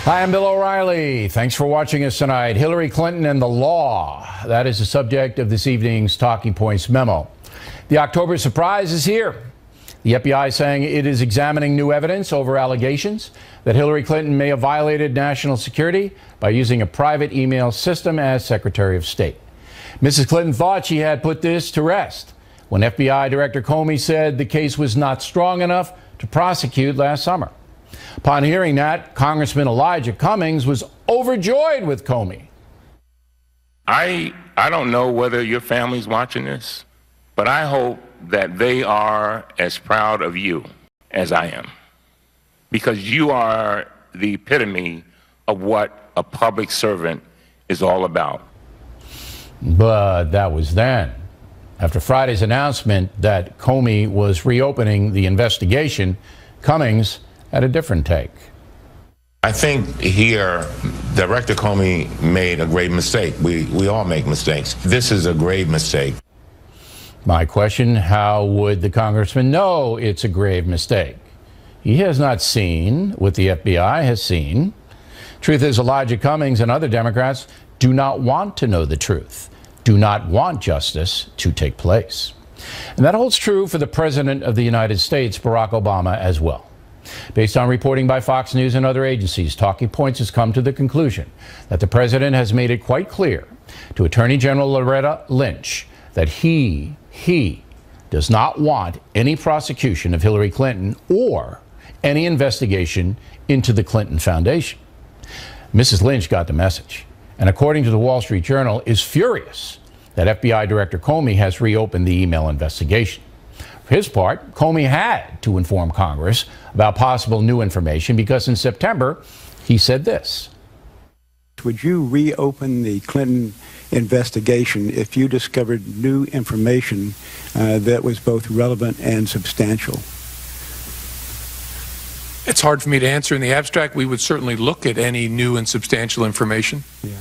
Hi, I'm Bill O'Reilly. Thanks for watching us tonight. Hillary Clinton and the law. That is the subject of this evening's Talking Points memo. The October surprise is here. The FBI saying it is examining new evidence over allegations that Hillary Clinton may have violated national security by using a private email system as Secretary of State. Mrs. Clinton thought she had put this to rest when FBI Director Comey said the case was not strong enough to prosecute last summer. Upon hearing that, Congressman Elijah Cummings was overjoyed with Comey. I don't know whether your family's watching this, but I hope that they are as proud of you as I am, because you are the epitome of what a public servant is all about. But that was then. After Friday's announcement that Comey was reopening the investigation, Cummings had a different take. I think here, Director Comey made a grave mistake. We all make mistakes. This is a grave mistake. My question, how would the congressman know it's a grave mistake? He has not seen what the FBI has seen. Truth is, Elijah Cummings and other Democrats do not want to know the truth, do not want justice to take place. And that holds true for the President of the United States, Barack Obama, as well. Based on reporting by Fox News and other agencies, Talking Points has come to the conclusion that the president has made it quite clear to Attorney General Loretta Lynch that he does not want any prosecution of Hillary Clinton or any investigation into the Clinton Foundation. Mrs. Lynch got the message, and according to the Wall Street Journal, is furious that FBI Director Comey has reopened the email investigation. For his part, Comey had to inform Congress about possible new information because in September, he said this. Would you reopen the Clinton investigation if you discovered new information that was both relevant and substantial? It's hard for me to answer in the abstract. We would certainly look at any new and substantial information. Yeah.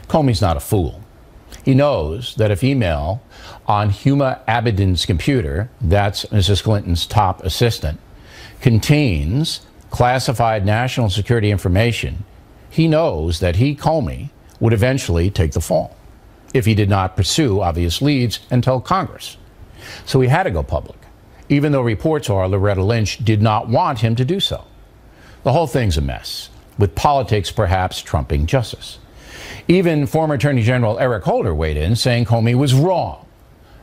Comey's not a fool. He knows that if email on Huma Abedin's computer, that's Mrs. Clinton's top assistant, contains classified national security information, he knows that he, Comey, would eventually take the fall if he did not pursue obvious leads and tell Congress. So he had to go public, even though reports are Loretta Lynch did not want him to do so. The whole thing's a mess, with politics perhaps trumping justice. Even former Attorney General Eric Holder weighed in, saying Comey was wrong.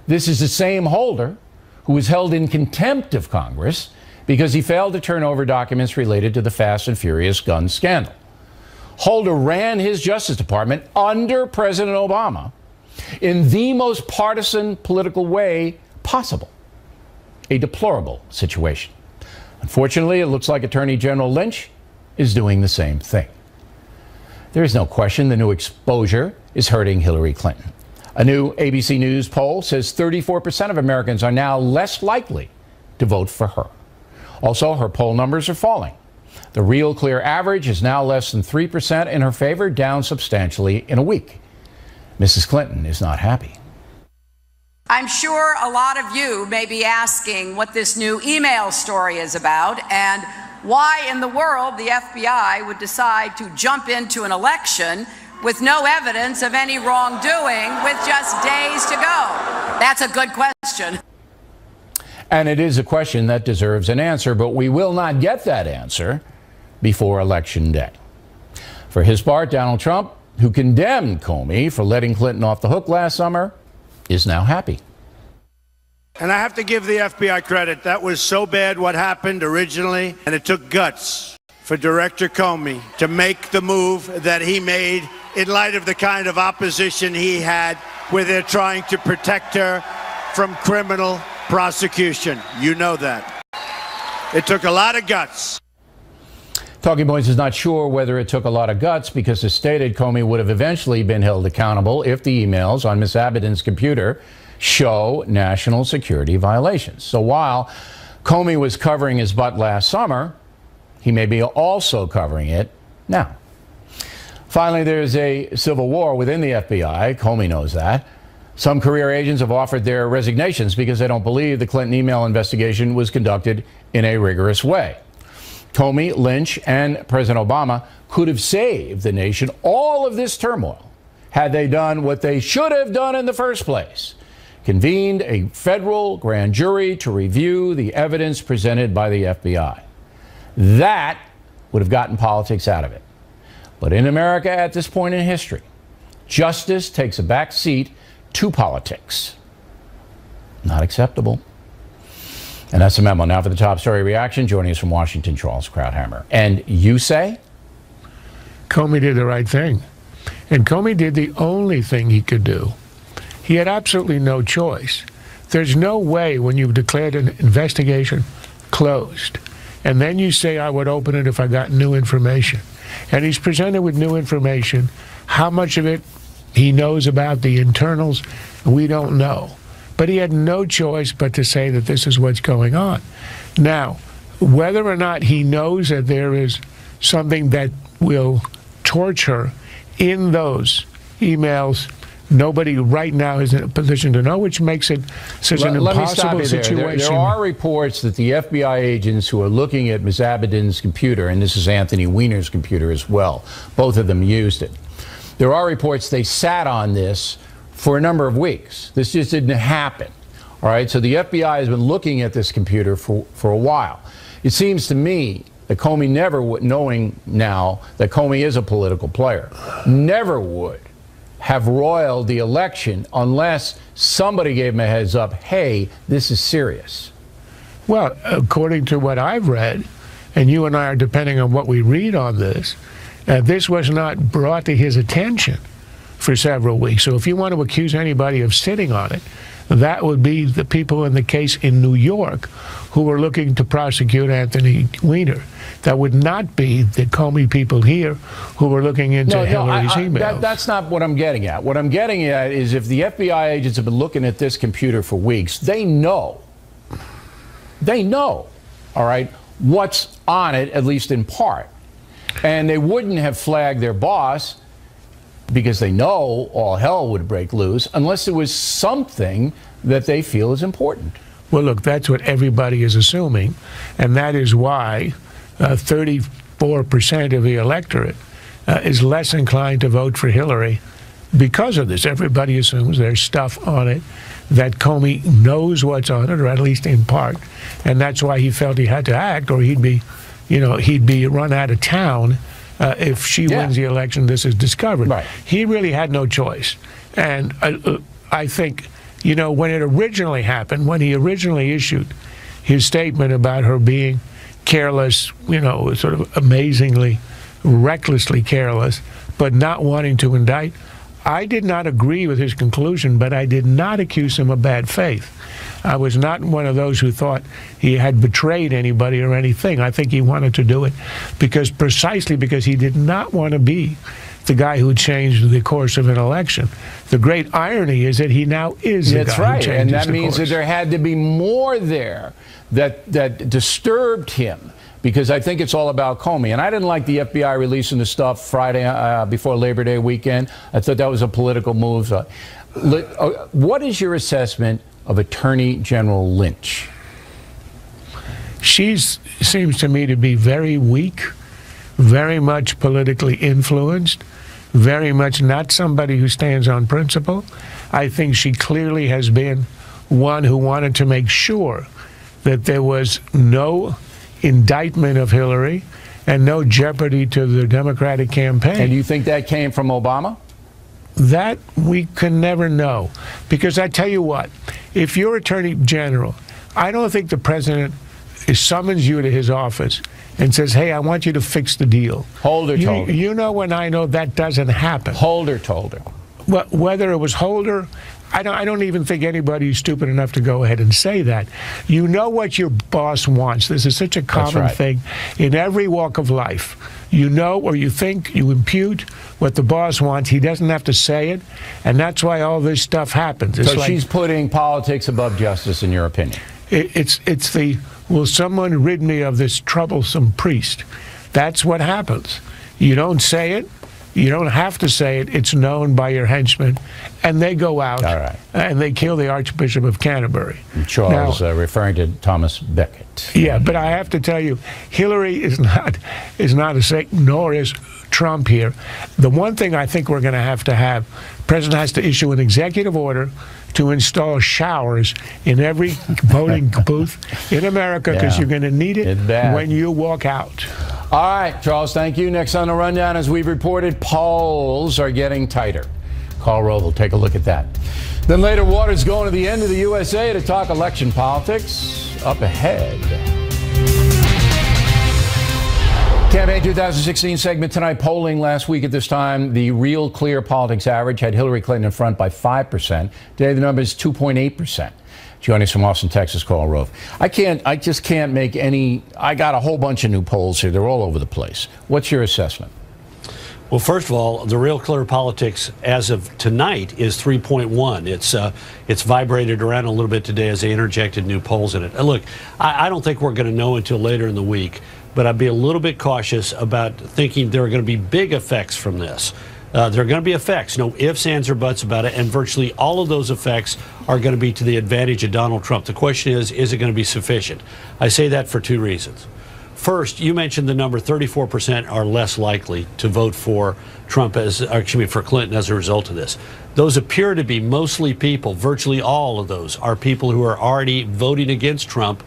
This is the same Holder who was held in contempt of Congress because he failed to turn over documents related to the Fast and Furious gun scandal. Holder ran his Justice Department under President Obama in the most partisan political way possible. A deplorable situation. Unfortunately, it looks like Attorney General Lynch is doing the same thing. There is no question the new exposure is hurting Hillary Clinton. A new ABC News poll says 34% of Americans are now less likely to vote for her. Also, her poll numbers are falling. The Real Clear average is now less than 3% in her favor, down substantially in a week. Mrs. Clinton is not happy. I'm sure a lot of you may be asking what this new email story is about and why in the world the FBI would decide to jump into an election with no evidence of any wrongdoing with just days to go. That's a good question. And it is a question that deserves an answer, but we will not get that answer before Election Day. For his part, Donald Trump, who condemned Comey for letting Clinton off the hook last summer, is now happy. And I have to give the FBI credit. That was so bad what happened originally, and it took guts for Director Comey to make the move that he made in light of the kind of opposition he had where they're trying to protect her from criminal prosecution. You know that. It took a lot of guts. Talking Points is not sure whether it took a lot of guts because, as stated, Comey would have eventually been held accountable if the emails on Ms. Abedin's computer show national security violations. So while Comey was covering his butt last summer, he may be also covering it now. Finally, there's a civil war within the FBI. Comey knows that. Some career agents have offered their resignations because they don't believe the Clinton email investigation was conducted in a rigorous way. Comey, Lynch, and President Obama could have saved the nation all of this turmoil had they done what they should have done in the first place: convened a federal grand jury to review the evidence presented by the FBI. That would have gotten politics out of it. But in America at this point in history, justice takes a back seat to politics. Not acceptable. And that's the memo. Now for the top story reaction. Joining us from Washington, Charles Krauthammer. And you say? Comey did the right thing. And Comey did the only thing he could do. He had absolutely no choice. There's no way when you've declared an investigation closed, and then you say, I would open it if I got new information. And he's presented with new information. How much of it he knows about the internals, we don't know. But he had no choice but to say that this is what's going on. Now, whether or not he knows that there is something that will torture in those emails, nobody right now is in a position to know, which makes it such an impossible situation. There are reports that the FBI agents who are looking at Ms. Abedin's computer, and this is Anthony Weiner's computer as well, both of them used it. There are reports they sat on this for a number of weeks. This just didn't happen. All right, so the FBI has been looking at this computer for a while. It seems to me that Comey never would, knowing now that Comey is a political player, never would have roiled the election unless somebody gave him a heads up, hey, this is serious. Well, according to what I've read, and you and I are depending on what we read on this was not brought to his attention for several weeks. So if you want to accuse anybody of sitting on it, that would be the people in the case in New York who were looking to prosecute Anthony Weiner. That would not be the Comey people here who were looking into Hillary's emails. That's not what I'm getting at. What I'm getting at is if the FBI agents have been looking at this computer for weeks, they know, all right, what's on it, at least in part. And they wouldn't have flagged their boss because they know all hell would break loose unless there was something that they feel is important. Well, look, that's what everybody is assuming, and that is why 34% of the electorate is less inclined to vote for Hillary because of this. Everybody assumes there's stuff on it that Comey knows what's on it, or at least in part, and that's why he felt he had to act, or he'd be run out of town if she wins the election. This is discovered. Right. He really had no choice, and I think, when it originally happened, when he originally issued his statement about her being careless, sort of amazingly, recklessly careless, but not wanting to indict, I did not agree with his conclusion, but I did not accuse him of bad faith. I was not one of those who thought he had betrayed anybody or anything. I think he wanted to do it precisely because he did not want to be the guy who changed the course of an election. The great irony is that he now is the guy who changes the course. That's right, and that means that there had to be more there that disturbed him, because I think it's all about Comey. And I didn't like the FBI releasing the stuff Friday before Labor Day weekend. I thought that was a political move. What is your assessment of Attorney General Lynch? She seems to me to be very weak, very much politically influenced, very much not somebody who stands on principle. I think she clearly has been one who wanted to make sure that there was no indictment of Hillary and no jeopardy to the Democratic campaign. And do you think that came from Obama? That we can never know. Because I tell you what, if you're Attorney General, I don't think the president summons you to his office and says, hey, I want you to fix the deal. Holder told her. You know, when I know that doesn't happen. Holder told her. Well, whether it was Holder, I don't even think anybody is stupid enough to go ahead and say that. You know what your boss wants. This is such a common thing in every walk of life. You know, or you think, you impute what the boss wants. He doesn't have to say it, and that's why all this stuff happens. So she's putting politics above justice, in your opinion? It's the, will someone rid me of this troublesome priest? That's what happens. You don't say it, You don't have to say it. It's known by your henchmen. And they go out and they kill the Archbishop of Canterbury. Charles referring to Thomas Becket. Yeah, but I have to tell you, Hillary is not a Satan, nor is Trump here. The one thing I think we're going to have, the president has to issue an executive order to install showers in every voting booth in America, because you're going to need it when you walk out. All right, Charles, thank you. Next on the rundown, as we've reported, polls are getting tighter. Carl Rove will take a look at that. Then later, Waters going to the end of the USA to talk election politics. Up ahead. Campaign 2016 segment tonight. Polling last week at this time, the Real Clear Politics average had Hillary Clinton in front by 5%. Today the number is 2.8%. Joining us from Austin, Texas, Carl Rove. I just can't make any. I got a whole bunch of new polls here. They're all over the place. What's your assessment? Well, first of all, the Real Clear Politics as of tonight is 3.1. It's vibrated around a little bit today as they interjected new polls in it. Look, I don't think we're going to know until later in the week, but I'd be a little bit cautious about thinking there are going to be big effects from this. There are going to be effects, no ifs, ands, or buts about it, and virtually all of those effects are going to be to the advantage of Donald Trump. The question is it going to be sufficient? I say that for two reasons. First, you mentioned the number 34% are less likely to vote for for Clinton as a result of this. Those appear to be mostly people, virtually all of those are people who are already voting against Trump,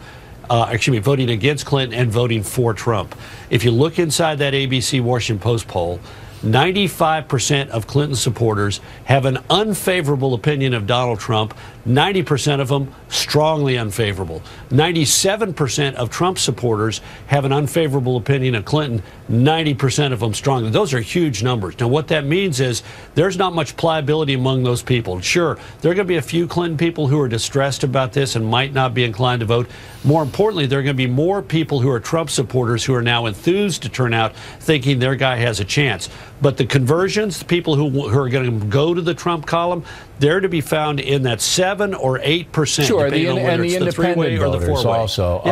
voting against Clinton and voting for Trump. If you look inside that ABC Washington Post poll, 95% of Clinton supporters have an unfavorable opinion of Donald Trump. 90% of them strongly unfavorable. 97% of Trump supporters have an unfavorable opinion of Clinton. 90% of them strongly. Those are huge numbers. Now, what that means is there's not much pliability among those people. Sure, there are going to be a few Clinton people who are distressed about this and might not be inclined to vote. More importantly, there are going to be more people who are Trump supporters who are now enthused to turn out thinking their guy has a chance. But the conversions, the people who are going to go to the Trump column, they're to be found in that 7 or 8%. Sure, and the independent voters also.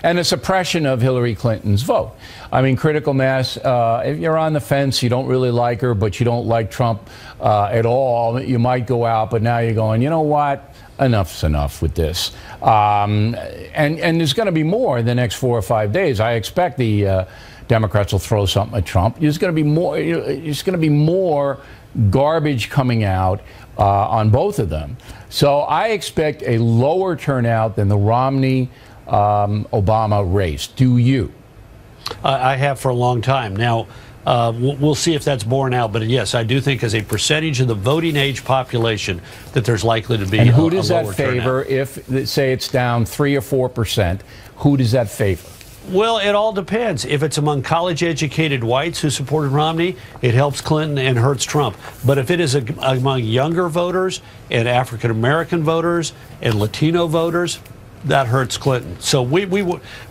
And a suppression of Hillary Clinton's vote. I mean, critical mass, if you're on the fence, you don't really like her, but you don't like Trump at all, you might go out, but now you're going, you know what? Enough's enough with this. And there's going to be more in the next 4 or 5 days. I expect the Democrats will throw something at Trump. There's going to be more. There's going to be more garbage coming out on both of them. So I expect a lower turnout than the Romney Obama race. Do you? I have for a long time. Now, we'll see if that's borne out. But yes, I do think as a percentage of the voting age population that there's likely to be and who does a that lower favor turnout. If, say, it's down 3 or 4%? Who does that favor? Well, it all depends. If it's among college-educated whites who supported Romney, it helps Clinton and hurts Trump. But if it is among younger voters and African-American voters and Latino voters, that hurts Clinton. So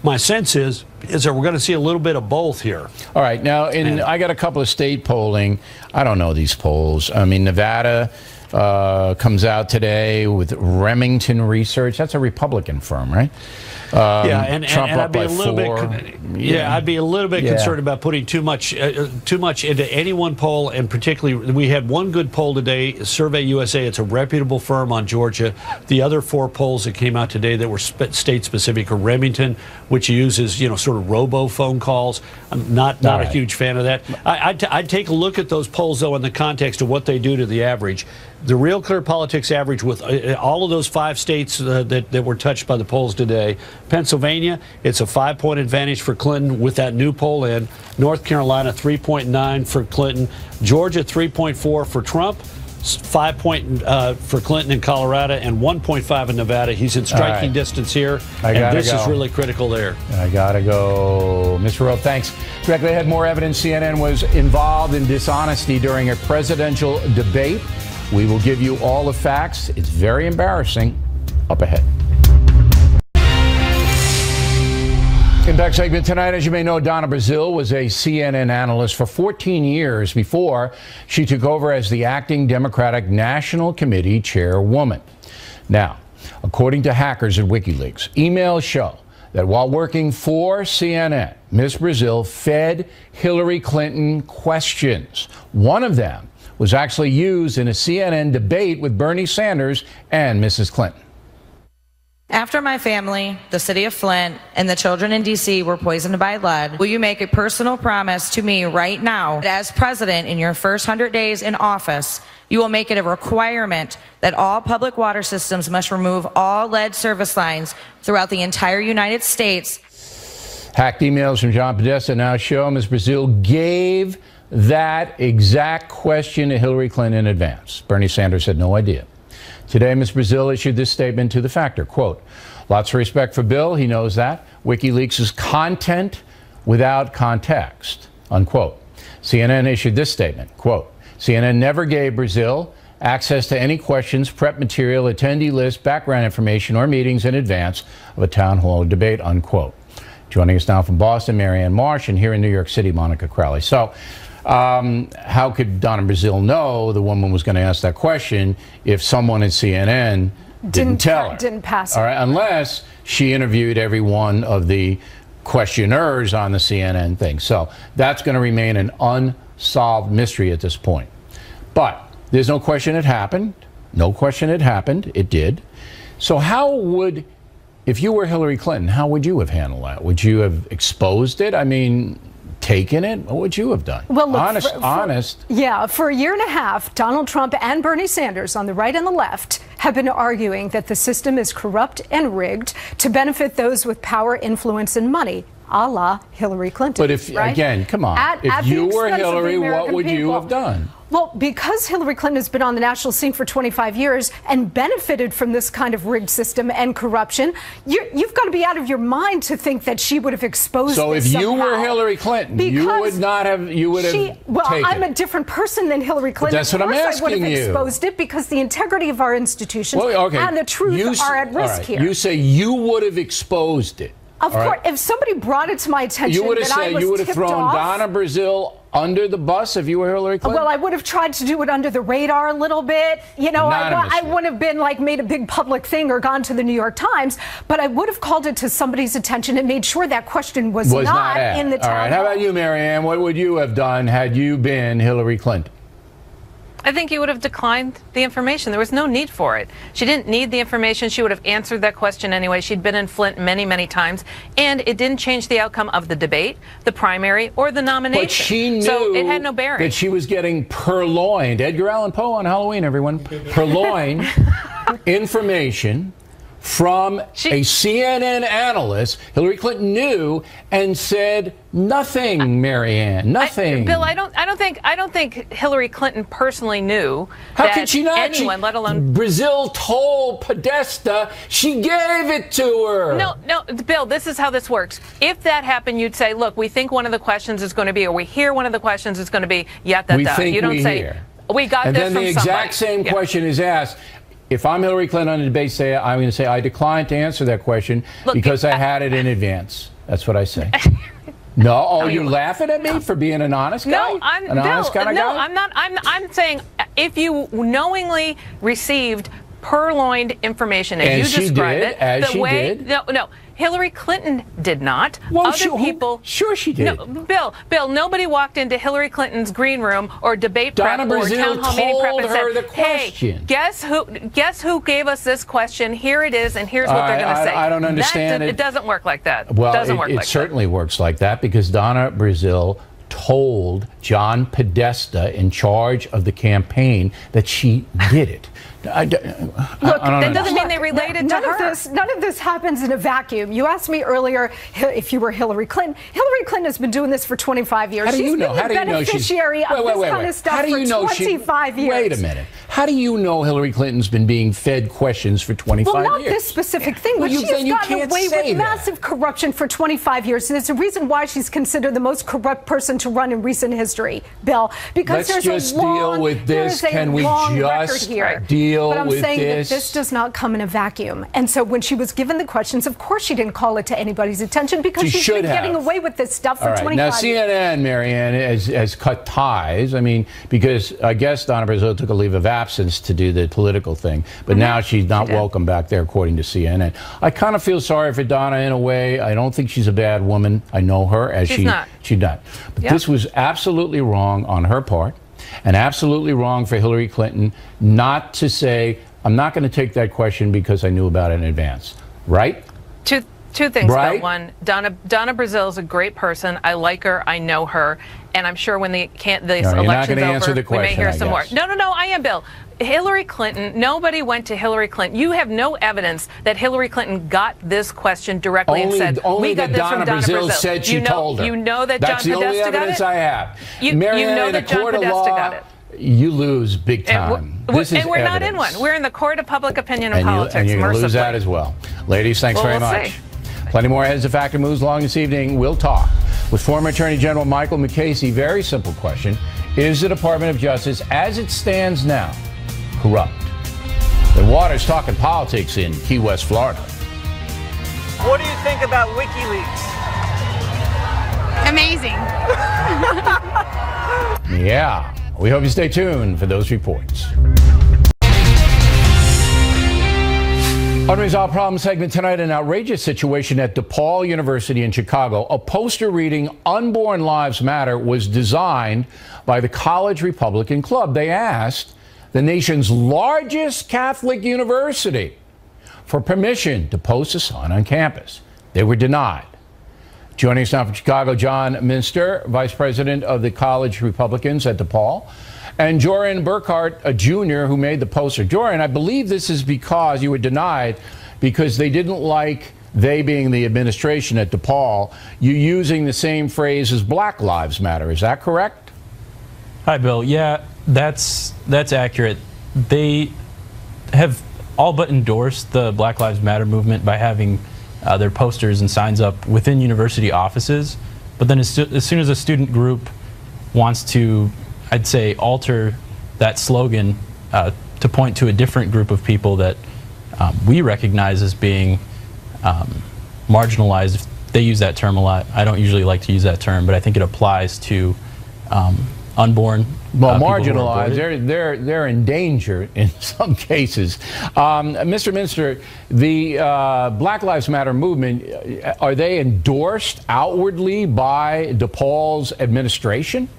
my sense is that we're going to see a little bit of both here. All right. Now, I got a couple of state polling. I don't know these polls. I mean, Nevada comes out today with Remington Research. That's a Republican firm, right? And Trump I'd up be by a little 4. bit. I'd be a little bit concerned about putting too much into any one poll, and particularly we had one good poll today, Survey USA. It's a reputable firm on Georgia. The other 4 polls that came out today that were state specific are Remington, which uses sort of robo phone calls. I'm not a huge fan of that. I'd take a look at those polls though in the context of what they do to the average. The Real Clear Politics average with all of those 5 states that were touched by the polls today. Pennsylvania, it's a 5-point advantage for Clinton with that new poll in. North Carolina, 3.9 for Clinton. Georgia, 3.4 for Trump. 5 point for Clinton in Colorado and 1.5 in Nevada. He's in striking distance here, and this is really critical there. I gotta go. Mr. Rove, thanks. Directly ahead, more evidence CNN was involved in dishonesty during a presidential debate. We will give you all the facts. It's very embarrassing. Up ahead. Impact segment tonight. As you may know, Donna Brazile was a CNN analyst for 14 years before she took over as the acting Democratic National Committee chairwoman. Now, according to hackers at WikiLeaks, emails show that while working for CNN, Ms. Brazile fed Hillary Clinton questions One of them was actually used in a CNN debate with Bernie Sanders and Mrs. Clinton. After my family, the city of Flint, and the children in D.C. were poisoned by lead, will you make a personal promise to me right now that as president in your first 100 days in office, you will make it a requirement that all public water systems must remove all lead service lines throughout the entire United States? Hacked emails from John Podesta now show Ms. Brazile gave that exact question to Hillary Clinton in advance. Bernie Sanders had no idea. Today, Ms. Brazile issued this statement to The Factor, quote, "Lots of respect for Bill, he knows that. WikiLeaks is content without context," unquote. CNN issued this statement, quote, "CNN never gave Brazile access to any questions, prep material, attendee list, background information, or meetings in advance of a town hall debate," unquote. Joining us now from Boston, Marianne Marsh, and here in New York City, Monica Crowley. So, how could Donna Brazile know the woman was going to ask that question if someone at CNN didn't tell her? Didn't pass it. All right, unless she interviewed every one of the questioners on the CNN thing. So that's going to remain an unsolved mystery at this point. But there's no question it happened. No question it happened. It did. So how would, if you were Hillary Clinton, how would you have handled that? Would you have exposed it? I mean, taken it? What would you have done? Well, look, honest. Yeah, for a year and a half, Donald Trump and Bernie Sanders on the right and the left have been arguing that the system is corrupt and rigged to benefit those with power, influence, and money, a la Hillary Clinton. But if, right? again, come on, if you were Hillary, what would you have done? Well, because Hillary Clinton has been on the national scene for 25 years and benefited from this kind of rigged system and corruption, you've got to be out of your mind to think that she would have exposed So this if you somehow. were Hillary Clinton, you would not have, you would have Well, taken I'm it. a different person than Hillary Clinton. That's what I'm I would asking have you. exposed it because the integrity of our institutions and the truth are at risk here. You say you would have exposed it. Of course, if somebody brought it to my attention, you would have that I said was you would have tipped thrown off, Donna Brazile under the bus if you were Hillary Clinton? Well, I would have tried to do it under the radar a little bit. You know, I wouldn't have been like made a big public thing or gone to the New York Times, but I would have called it to somebody's attention and made sure that question was not in the town hall. All right, how about you, Marianne? What would you have done had you been Hillary Clinton? I think he would have declined the information. There was no need for it. She didn't need the information. She would have answered that question anyway. She'd been in Flint many, many times, and it didn't change the outcome of the debate, the primary, or the nomination. But she knew so it had no bearing. that she was getting purloined. Edgar Allan Poe on Halloween, everyone. Purloined information from a CNN analyst. Hillary Clinton knew and said nothing, Marianne, nothing. Bill, I don't think Hillary Clinton personally knew How that could she not? anyone, let alone Brazile, told Podesta she gave it to her. No, Bill, this is how this works. If that happened, you'd say, look, we think one of the questions is going to be, or we hear one of the questions is going to be, We think you don't we say, hear. We got and this then from the exact somebody. same question is asked. If I'm Hillary Clinton on the debate, I'm going to say I declined to answer that question because I had it in advance. That's what I say. No, you're laughing at me for being an honest guy? No, honest kind of guy? I'm not. I'm saying if you knowingly received purloined information as you described it, no, Hillary Clinton did not. Well, Other people. Sure, she did. No, Bill, nobody walked into Hillary Clinton's green room or debate prep Donna or Brazile town hall meeting prep and told her said, the question. "Hey, guess who gave us this question? Here it is, and here's what they're going to say." I don't understand it. It doesn't work like that. Well, it certainly works like that because Donna Brazile told John Podesta, in charge of the campaign, that she did it. Look, that doesn't mean they related to her. None of this happens in a vacuum. You asked me earlier if you were Hillary Clinton. Hillary Clinton has been doing this for 25 years. How do you know? She's been the beneficiary of this kind of stuff for 25 years. Wait a minute. How do you know Hillary Clinton's been being fed questions for 25 years? Well, not this specific thing, but she's gotten away with massive corruption for 25 years. And there's a reason why she's considered the most corrupt person to run in recent history, Bill. Because Let's just deal with this. Can we just deal but I'm with saying this? that this does not come in a vacuum. And so when she was given the questions, of course she didn't call it to anybody's attention because she's been getting away with this stuff for 25 Now, years. CNN, Marianne, has cut ties. I mean, because I guess Donna Brazile took a leave of absence to do the political thing, but now she's not welcome back there, according to CNN. I kind of feel sorry for Donna in a way. I don't think she's a bad woman. I know her as she's not. But this was absolutely wrong on her part. and absolutely wrong for Hillary Clinton not to say, I'm not going to take that question because I knew about it in advance. Right? Two things, right? Bill. One, Donna Brazile is a great person. I like her. I know her. And I'm sure when the election's over, we may hear some more. No, I am, Bill. Hillary Clinton, nobody went to Hillary Clinton. You have no evidence that Hillary Clinton got this question directly and said, we got this from Donna Brazile. Said she told her. You know that That's John the only Podesta got evidence it? I have. You know that John Podesta got it. You lose big time. And we're not in one. We're in the court of public opinion and politics, and you're going to lose mercifully. that as well. Ladies, thanks very much. See. Plenty more Heads of Factor moves along this evening. We'll talk with former Attorney General Michael McCasey. Very simple question. Is the Department of Justice, as it stands now, corrupt? The Water's talking politics in Key West, Florida. What do you think about WikiLeaks? Amazing. Yeah. We hope you stay tuned for those reports. Unresolved Problem segment tonight, an outrageous situation at DePaul University in Chicago. A poster reading Unborn Lives Matter was designed by the College Republican Club. They asked the nation's largest Catholic university for permission to post a sign on campus. They were denied. Joining us now from Chicago, John Minster, Vice President of the College Republicans at DePaul, and Joran Burkhart, a junior who made the poster. Joran, I believe this is because you were denied because they didn't like, they being the administration at DePaul, you using the same phrase as Black Lives Matter. Is that correct? Hi, Bill. Yeah, that's accurate. They have all but endorsed the Black Lives Matter movement by having their posters and signs up within university offices. But then as soon as a student group wants to, I'd say, alter that slogan to point to a different group of people that we recognize as being marginalized. They use that term a lot. I don't usually like to use that term, but I think it applies to unborn. Well, marginalized. They're in danger in some cases. Mr. Minster, the Black Lives Matter movement, are they endorsed outwardly by DePaul's administration?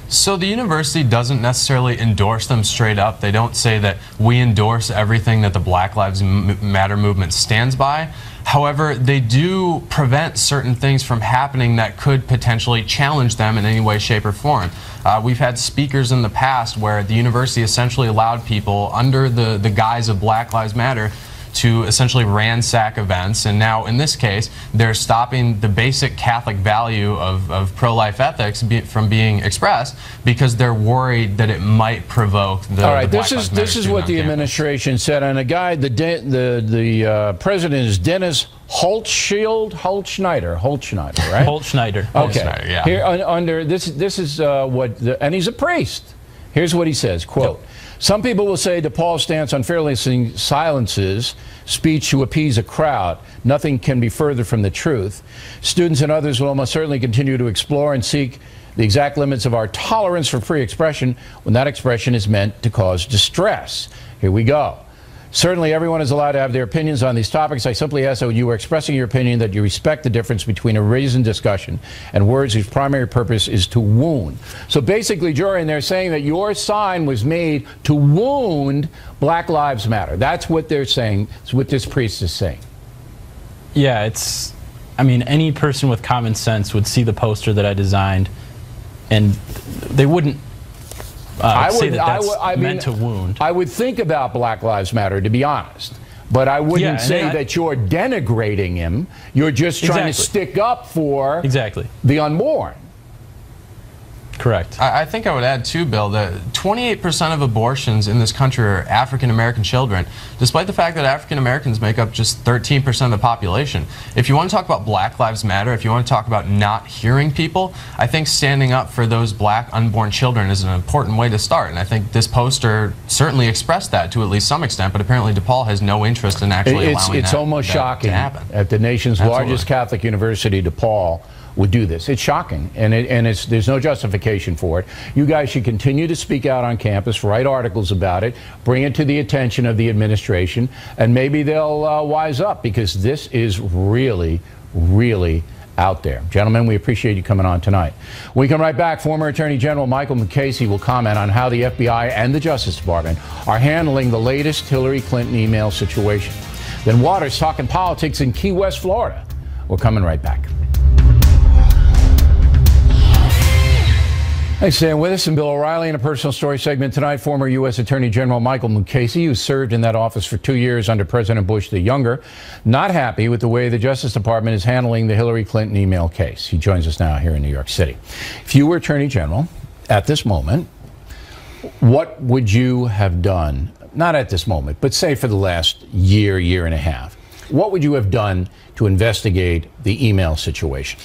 So the university doesn't necessarily endorse them straight up. They don't say that we endorse everything that the Black Lives Matter movement stands by. However, they do prevent certain things from happening that could potentially challenge them in any way, shape, or form. We've had speakers in the past where the university essentially allowed people under the guise of Black Lives Matter to essentially ransack events, and now in this case they're stopping the basic Catholic value of pro-life ethics from being expressed because they're worried that it might provoke the All right, the Black Lives Matter this is what the administration said, and a guy, the president is Dennis Holtschneider, right? Holtschneider. Okay. Holtschneider, yeah. Here under this is what, and he's a priest. Here's what he says, quote, yep. Some people will say DePaul's stance unfairly silences speech to appease a crowd. Nothing can be further from the truth. Students and others will almost certainly continue to explore and seek the exact limits of our tolerance for free expression when that expression is meant to cause distress. Here we go. Certainly everyone is allowed to have their opinions on these topics. I simply ask that when you are expressing your opinion that you respect the difference between a reasoned discussion and words whose primary purpose is to wound. So basically, Joran, they're saying that your sign was made to wound Black Lives Matter. That's what they're saying. It's what this priest is saying. Yeah, I mean, any person with common sense would see the poster that I designed, and they wouldn't say that that's meant to wound. I would think about Black Lives Matter, to be honest. But I wouldn't say that you're denigrating him. You're just trying to stick up for the unborn. Correct. I think I would add too, Bill, that 28% of abortions in this country are African American children, despite the fact that African Americans make up just 13% of the population. If you want to talk about Black Lives Matter, if you want to talk about not hearing people, I think standing up for those black unborn children is an important way to start. And I think this poster certainly expressed that to at least some extent, but apparently DePaul has no interest in actually allowing it's almost shocking to happen. At the nation's largest Catholic university, DePaul would do this. It's shocking, and there's no justification for it. You guys should continue to speak out on campus, write articles about it, bring it to the attention of the administration, and maybe they'll wise up, because this is really, really out there. Gentlemen, we appreciate you coming on tonight. When we come right back, former Attorney General Michael McCasey will comment on how the FBI and the Justice Department are handling the latest Hillary Clinton email situation. Then Waters talking politics in Key West, Florida. We're coming right back. Thanks for staying with us. And Bill O'Reilly in a personal story segment tonight. Former U.S. Attorney General Michael McCasey, who served in that office for 2 years under President Bush the Younger, not happy with the way the Justice Department is handling the Hillary Clinton email case. He joins us now here in New York City. If you were Attorney General at this moment, what would you have done? Not at this moment, but say for the last year, year and a half. What would you have done to investigate the email situation?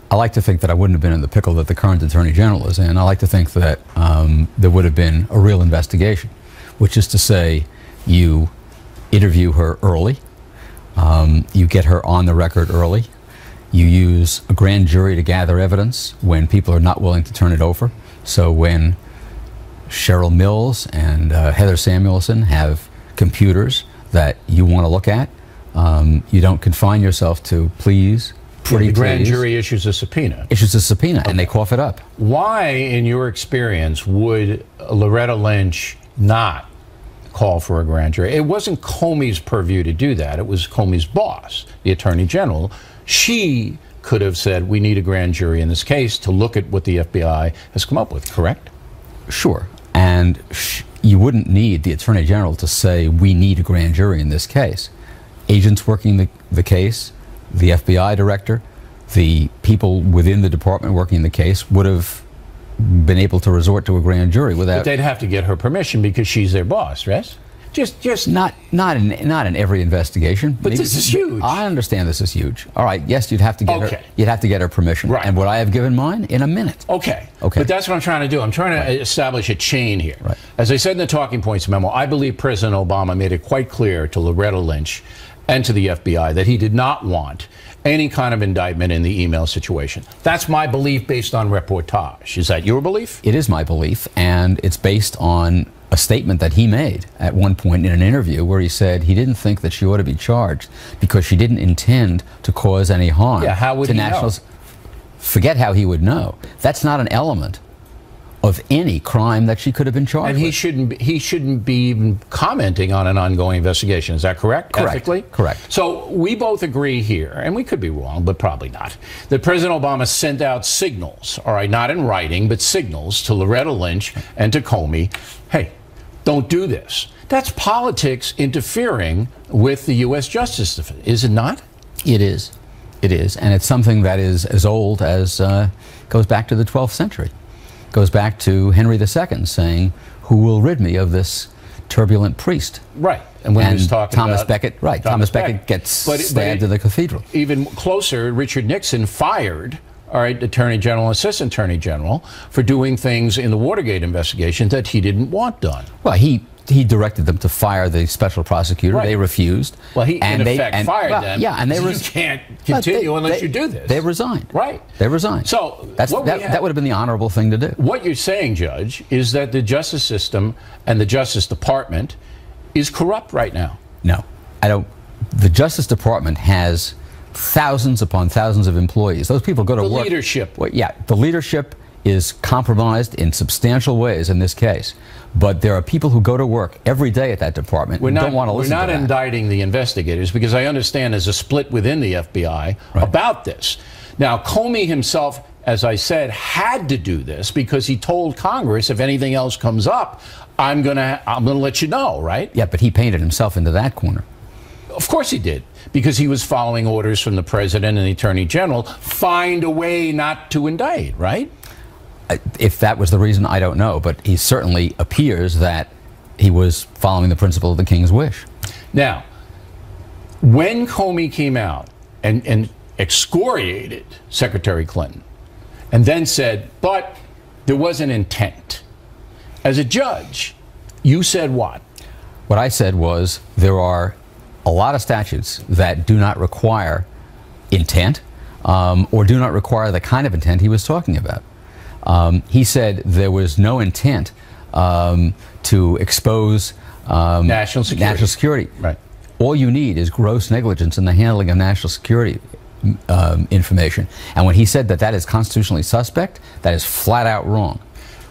I like to think that I wouldn't have been in the pickle that the current Attorney General is in. I like to think that there would have been a real investigation, which is to say you interview her early, you get her on the record early, you use a grand jury to gather evidence when people are not willing to turn it over. So when Cheryl Mills and Heather Samuelson have computers that you want to look at, you don't confine yourself to please. The grand jury issues a subpoena. And they cough it up. Why, in your experience, would Loretta Lynch not call for a grand jury? It wasn't Comey's purview to do that. It was Comey's boss, the Attorney General. She could have said, we need a grand jury in this case to look at what the FBI has come up with, correct? Sure. And you wouldn't need the Attorney General to say, we need a grand jury in this case. Agents working the case, the FBI director, the people within the department working the case would have been able to resort to a grand jury without. But they'd have to get her permission because she's their boss, right? Just not in every investigation. But this is huge. I understand this is huge. All right, yes, you'd have to get her. You'd have to get her permission. Right. And would I have given mine in a minute? Okay. But that's what I'm trying to do. I'm trying to establish a chain here. Right. As I said in the talking points memo, I believe President Obama made it quite clear to Loretta Lynch and to the FBI that he did not want any kind of indictment in the email situation. That's my belief based on reportage. Is that your belief? It is my belief, and it's based on a statement that he made at one point in an interview where he said he didn't think that she ought to be charged because she didn't intend to cause any harm how would to he nationals. know? Forget how he would know. That's not an element of any crime that she could have been charged with. And he shouldn't be even commenting on an ongoing investigation. Is that correct? Correct. Ethically? Correct. So we both agree here, and we could be wrong, but probably not, that President Obama sent out signals, all right, not in writing, but signals to Loretta Lynch and to Comey, hey, don't do this. That's politics interfering with the U.S. Justice Department, is it not? It is. It is. And it's something that is as old as goes back to the 12th century. Goes back to Henry II saying, who will rid me of this turbulent priest? Right. And when he was talking Thomas about Becket, right. Thomas Becket gets stabbed in the cathedral. Even closer, Richard Nixon fired, all right, Attorney General, Assistant Attorney General, for doing things in the Watergate investigation that he didn't want done. Well, he directed them to fire the special prosecutor. Right. They refused. Well, he in effect fired them. Yeah, and you can't continue unless you do this. They resigned. Right. They resigned. So that would have been the honorable thing to do. What you're saying, Judge, is that the justice system and the Justice Department is corrupt right now. No, I don't. The Justice Department has thousands upon thousands of employees. Those people go to work. The leadership. Well, yeah, the leadership is compromised in substantial ways in this case. But there are people who go to work every day at that department and don't want to listen to that. We're not indicting the investigators because I understand there's a split within the FBI about this. Now, Comey himself, as I said, had to do this because he told Congress if anything else comes up, I'm gonna let you know, right? Yeah, but he painted himself into that corner. Of course he did, because he was following orders from the president and the attorney general. Find a way not to indict, right? If that was the reason, I don't know, but he certainly appears that he was following the principle of the king's wish. Now, when Comey came out and excoriated Secretary Clinton and then said, but there was an intent, as a judge, you said what? What I said was there are a lot of statutes that do not require intent or do not require the kind of intent he was talking about. He said there was no intent to expose national security. Right. All you need is gross negligence in the handling of national security information. And when he said that that is constitutionally suspect, that is flat out wrong.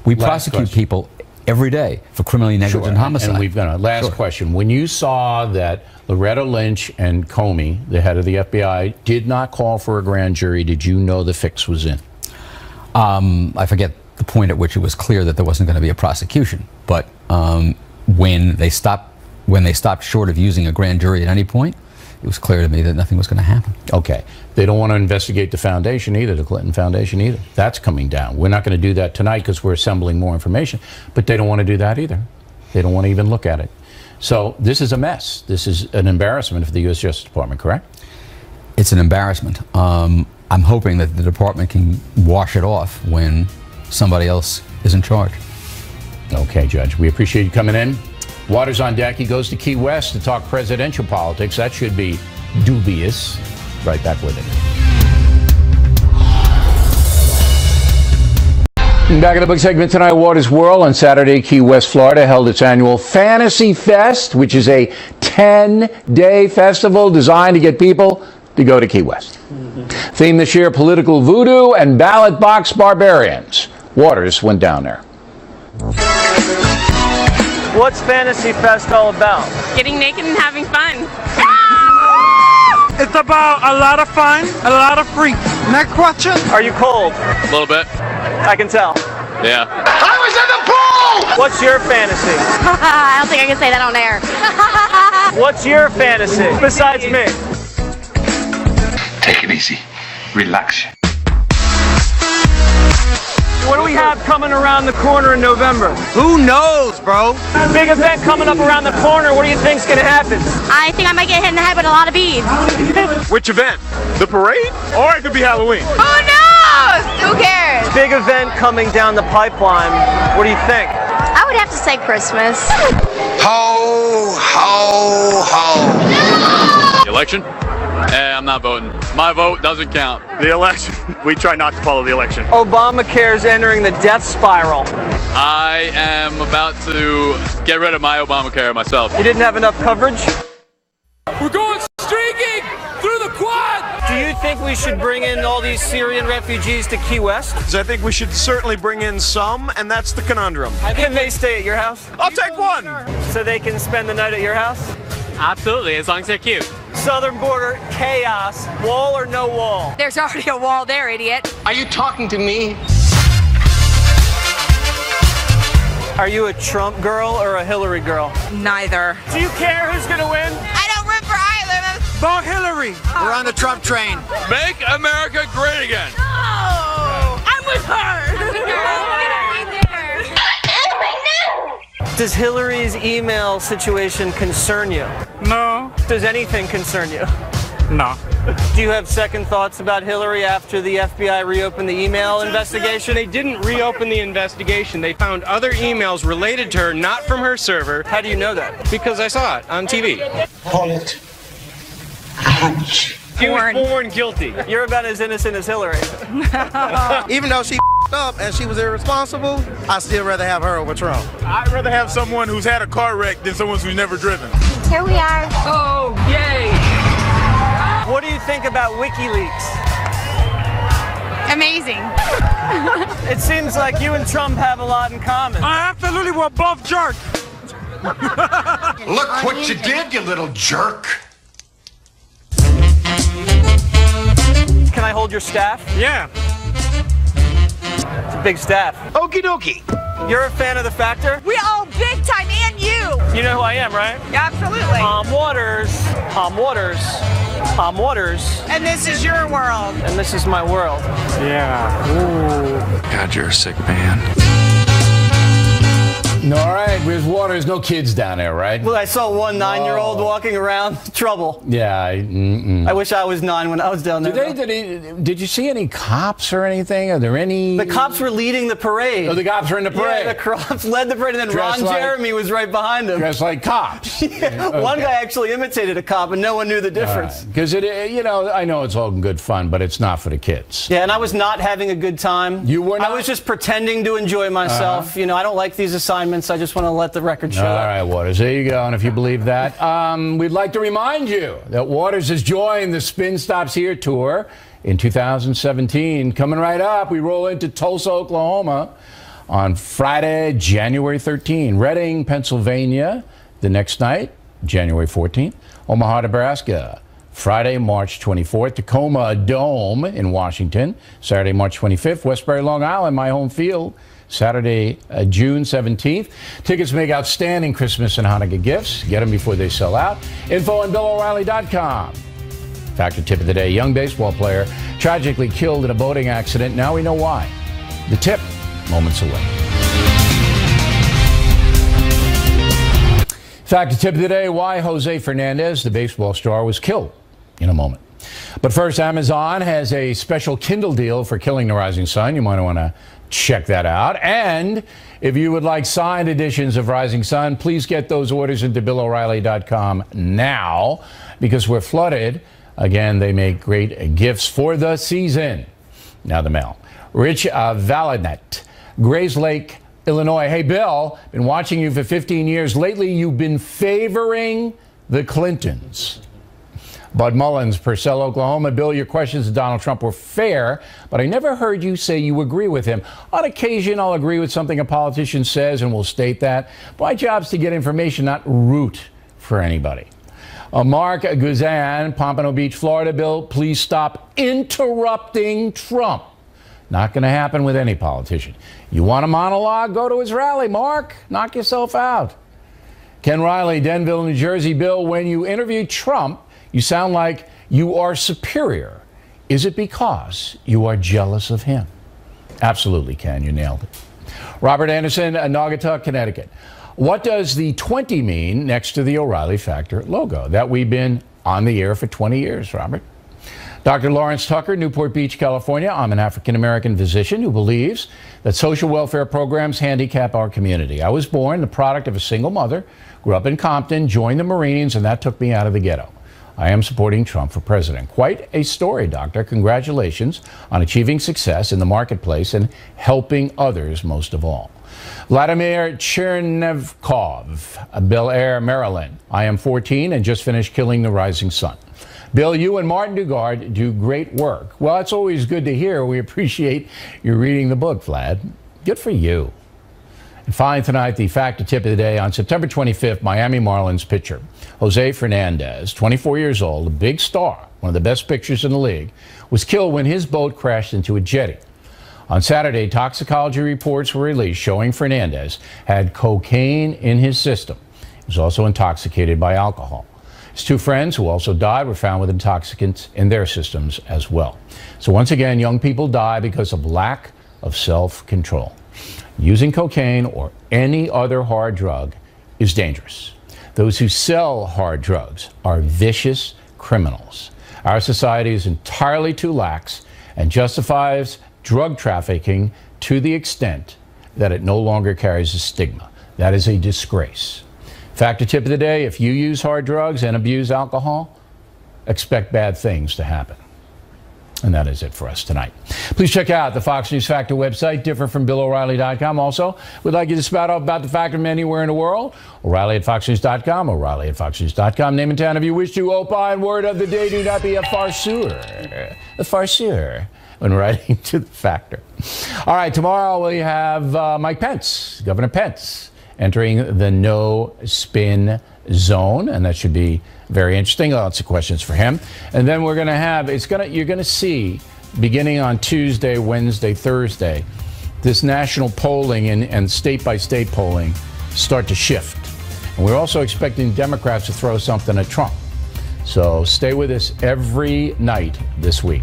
We prosecute people every day for criminally negligent homicide. And we've got a last question. When you saw that Loretta Lynch and Comey, the head of the FBI, did not call for a grand jury, did you know the fix was in? I forget the point at which it was clear that there wasn't going to be a prosecution. But when they stopped short of using a grand jury at any point, it was clear to me that nothing was going to happen. Okay. They don't want to investigate the foundation either, the Clinton Foundation either. That's coming down. We're not going to do that tonight because we're assembling more information, but they don't want to do that either. They don't want to even look at it. So this is a mess. This is an embarrassment for the U.S. Justice Department, correct? It's an embarrassment. I'm hoping that the department can wash it off when somebody else is in charge. Okay, Judge. We appreciate you coming in. Water's on deck. He goes to Key West to talk presidential politics. That should be dubious. Right back with it. Back in the book segment tonight, Waters World on Saturday, Key West, Florida, held its annual Fantasy Fest, which is a 10-day festival designed to get people to go to Key West. Theme this year, political voodoo and ballot box barbarians. Waters went down there. What's Fantasy Fest all about? Getting naked and having fun. It's about a lot of fun, a lot of freaks. Next question. Are you cold? A little bit. I can tell. Yeah. I was in the pool! What's your fantasy? I don't think I can say that on air. What's your fantasy, besides me? Take it easy. Relax. What do we have coming around the corner in November? Who knows, bro? Big event coming up around the corner. What do you think's going to happen? I think I might get hit in the head with a lot of beads. Which event? The parade? Or it could be Halloween. Who knows? Who cares? Big event coming down the pipeline. What do you think? I would have to say Christmas. Ho, ho, ho. The election? I'm not voting. My vote doesn't count. The election. We try not to follow the election. Obamacare's entering the death spiral. I am about to get rid of my Obamacare myself. You didn't have enough coverage? We're going streaking through the quad! Do you think we should bring in all these Syrian refugees to Key West? I think we should certainly bring in some, and that's the conundrum. Can they stay at your house? I'll take one! So they can spend the night at your house? Absolutely, as long as they're cute. Southern border, chaos, wall or no wall? There's already a wall there, idiot. Are you talking to me? Are you a Trump girl or a Hillary girl? Neither. Do you care who's gonna win? I don't root for either. Vote Hillary! We're on the Trump train. Make America great again. No! I'm with her! Does Hillary's email situation concern you? No. Does anything concern you? No. Do you have second thoughts about Hillary after the FBI reopened the email investigation? They didn't reopen the investigation. They found other emails related to her, not from her server. How do you know that? Because I saw it on TV. Call it hunch. She was born guilty. You're about as innocent as Hillary. Even though she up and she was irresponsible, I still rather have her over Trump. I'd rather have someone who's had a car wreck than someone who's never driven. Here we are. Oh, yay! What do you think about WikiLeaks? Amazing. It seems like you and Trump have a lot in common. Absolutely, we're both jerks. Look what you did, you little jerk. Can I hold your staff? Yeah. It's a big staff. Okie dokie. You're a fan of The Factor? We all big time, and you. You know who I am, right? Absolutely. Tom Waters. Tom Waters. Tom Waters. And this is your world. And this is my world. Yeah. Ooh. God, you're a sick man. All right, where's Waters? No kids down there, right? Well, I saw one 9-year-old walking around. Trouble. Yeah. I wish I was 9 when I was down there. Did you see any cops or anything? Are there any? The cops were leading the parade. Oh, the cops were in the parade. Yeah, the cops led the parade, and then Ron Jeremy was right behind him. Dressed like cops. Yeah. Okay. One guy actually imitated a cop, and no one knew the difference. Because I know it's all good fun, but it's not for the kids. Yeah, and I was not having a good time. You were not? I was just pretending to enjoy myself. I don't like these assignments. statements. I just want to let the record show. All right, Waters, there you go. And if you believe that, we'd like to remind you that Waters has joined the Spin Stops Here tour in 2017. Coming right up, we roll into Tulsa, Oklahoma on Friday, January 13. Reading, Pennsylvania, the next night, January 14th. Omaha, Nebraska, Friday, March 24th. Tacoma Dome in Washington, Saturday, March 25th. Westbury, Long Island, my home field, Saturday, June 17th. Tickets make outstanding Christmas and Hanukkah gifts. Get them before they sell out. Info on BillO'Reilly.com. Factor tip of the day, young baseball player tragically killed in a boating accident. Now we know why. The tip, moments away. Factor tip of the day, why Jose Fernandez, the baseball star, was killed. In a moment. But first, Amazon has a special Kindle deal for Killing the Rising Sun. You might want to check that out. And if you would like signed editions of Rising Sun, please get those orders into BillO'Reilly.com now, because we're flooded. Again, they make great gifts for the season. Now the mail. Rich Valanet, Grays Lake, Illinois. Hey, Bill, been watching you for 15 years. Lately, you've been favoring the Clintons. Bud Mullins, Purcell, Oklahoma. Bill, your questions to Donald Trump were fair, but I never heard you say you agree with him. On occasion, I'll agree with something a politician says, and we'll state that. My job's to get information, not root for anybody. Mark Guzan, Pompano Beach, Florida. Bill, please stop interrupting Trump. Not going to happen with any politician. You want a monologue? Go to his rally, Mark. Knock yourself out. Ken Riley, Denville, New Jersey. Bill, when you interview Trump, you sound like you are superior. Is it because you are jealous of him? Absolutely, Ken. You nailed it. Robert Anderson, Naugatuck, Connecticut. What does the 20 mean next to the O'Reilly Factor logo? That we've been on the air for 20 years, Robert. Dr. Lawrence Tucker, Newport Beach, California. I'm an African-American physician who believes that social welfare programs handicap our community. I was born the product of a single mother, grew up in Compton, joined the Marines, and that took me out of the ghetto. I am supporting Trump for president. Quite a story, Doctor. Congratulations on achieving success in the marketplace and helping others most of all. Vladimir Chernevkov, Bel Air, Maryland. I am 14 and just finished Killing the Rising Sun. Bill, you and Martin Dugard do great work. Well, it's always good to hear. We appreciate you reading the book, Vlad. Good for you. And finally tonight, the factor tip of the day. On September 25th, Miami Marlins pitcher Jose Fernandez, 24 years old, a big star, one of the best pitchers in the league, was killed when his boat crashed into a jetty. On Saturday, toxicology reports were released showing Fernandez had cocaine in his system. He was also intoxicated by alcohol. His two friends, who also died, were found with intoxicants in their systems as well. So once again, young people die because of lack of self-control. Using cocaine or any other hard drug is dangerous. Those who sell hard drugs are vicious criminals. Our society is entirely too lax and justifies drug trafficking to the extent that it no longer carries a stigma. That is a disgrace. Factor tip of the day, if you use hard drugs and abuse alcohol, expect bad things to happen. And that is it for us tonight. Please check out the Fox News Factor website, different from BillO'Reilly.com. Also, we'd like you to spout up about the Factor from anywhere in the world. O'Reilly at FoxNews.com, O'Reilly at FoxNews.com. Name and town if you wish to opine. Word of the day, do not be a farceur. A farceur when writing to the Factor. All right, tomorrow we have Mike Pence, Governor Pence, entering the no spin zone, and that should be very interesting. Lots of questions for him. And then we're going to have, you're going to see, beginning on Tuesday, Wednesday, Thursday, this national polling and state-by-state polling start to shift. And we're also expecting Democrats to throw something at Trump. So stay with us every night this week.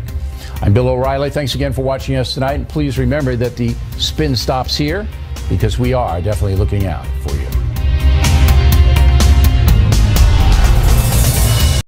I'm Bill O'Reilly. Thanks again for watching us tonight. And please remember that the spin stops here, because we are definitely looking out for you.